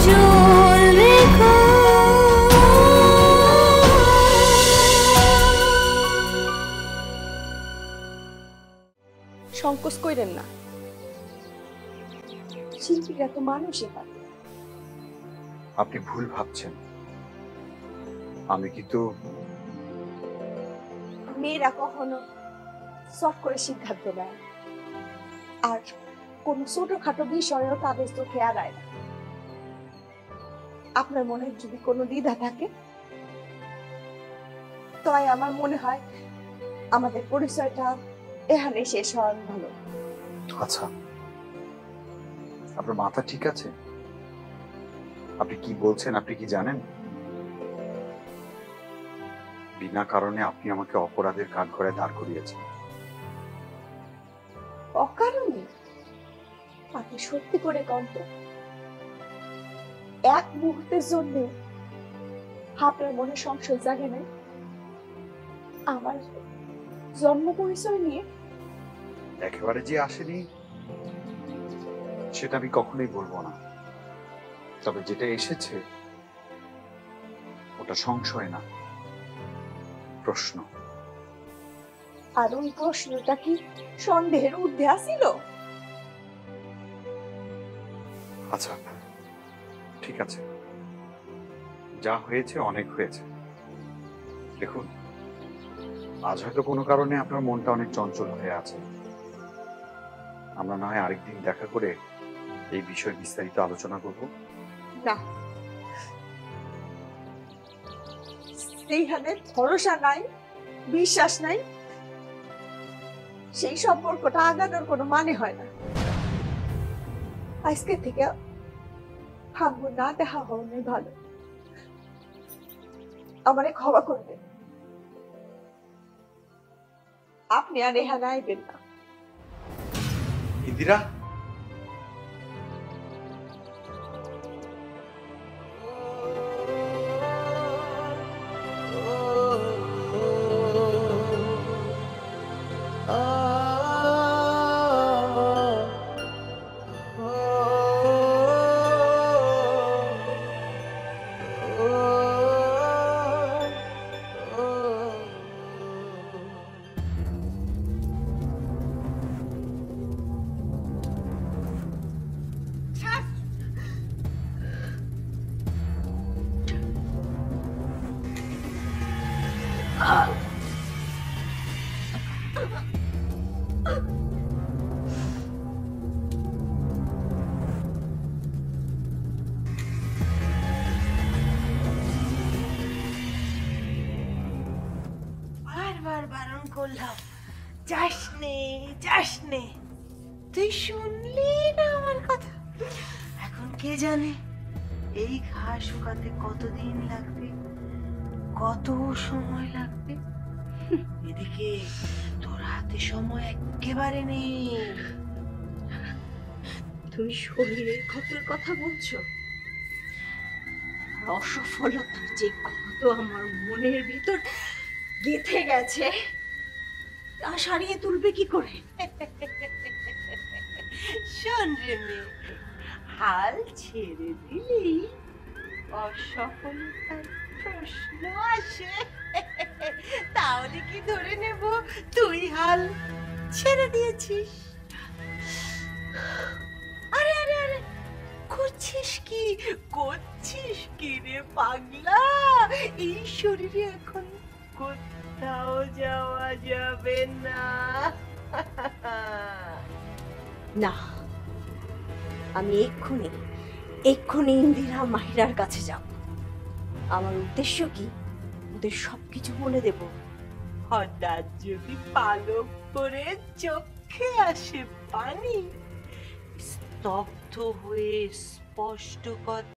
চলবে গো। সংকোচ কইরেন না, শিল্পীরা তো মানুষই পারে। আপনি ভুল ভাবছেন। আমি কিন্তু মেয়েরা কখনো সব করে সিদ্ধান্ত নেয়, আর কোন ছোটখাটো বিষয়েও তাদের চোখে আগায় না। আপনার মনে যদি কোনো দ্বিধা থাকে, তাই আমার মনে হয় আমাদের পরিচয়টা এখানে শেষ হওয়ার ভালো। আচ্ছা, আপনার মাথা ঠিক আছে? আপনি কি বলছেন আপনি কি জানেন? বিনা কারণে আপনি আমাকে অপরাধের কাঠগড়ায় দাঁড় করিয়েছেন। অকারণে? আপনি সত্যি করে কন্ত এক মুহূর্তের জন্য আপনার মনে সংশয় জাগে নাই আমার জন্ম পরিচয় নিয়ে? একেবারে যে আসেনি সেটা আমি কখনোই বলবো না, তবে যেটা এসেছে ওটা সংশয় না, প্রশ্ন। আর ওই প্রশ্নটা কি সন্দেহের ঊর্ধ্বে আসিল? আচ্ছা ঠিক আছে, যা হয়েছে অনেক হয়েছে। দেখুন, আজ হয়তো কোনো কারণে আপনার মনটা অনেক চঞ্চল হয়ে আছে। আমরা না হয় আরেকদিন দেখা করে এই বিষয়ে বিস্তারিত আলোচনা করব। না, সেইখানে ভরসা নাই, বিশ্বাস নাই, সেই সম্পর্কটা আগানোর কোনো মানে হয় না। আজকে থেকে ভাববো না দেখা হওয়াই ভালো। আমারে ক্ষমা করবে, আপনি আর এখানে আইবেন না। ইন্দিরা, বারবার বারণ করলাম, যাস নে যাস নে, তুই শুনলি না আমার কথা। এখন কে জানে এই ঘাস শুকাতে কতদিন লাগবে, কত সময় লাগবে। এদিকে তোর হাতে সময় একেবারে নেই। তুমি শরীরের ক্ষতের কথা বলছো? আর অসফলতার যে ক্ষত আমার মনের ভিতর গেঁথে গেছে, তা সারিয়ে তুলবে কি করে? শোন রে মেয়ে, হাল ছেড়ে দিলেই অসফলতার প্রশ্ন আসে। তাহলে কি ধরে নেব তুই হাল ছেড়ে দিয়েছিস? আরে আরে আরে, করছিস কি করছিস কি রে পাগলা? এই শরীরে এখন কোথাও যাওয়া যাবে না। না, আমি এক্ষুনি এক্ষুনি ইন্দিরা মাহিরার কাছে যাব। আমার উদ্দেশ্য কি, ওদের সবকিছু বলে দেব। হঠাৎ যদি পালক করে চোখে আসে পানি, স্তব্ধ হয়ে স্পষ্ট কথা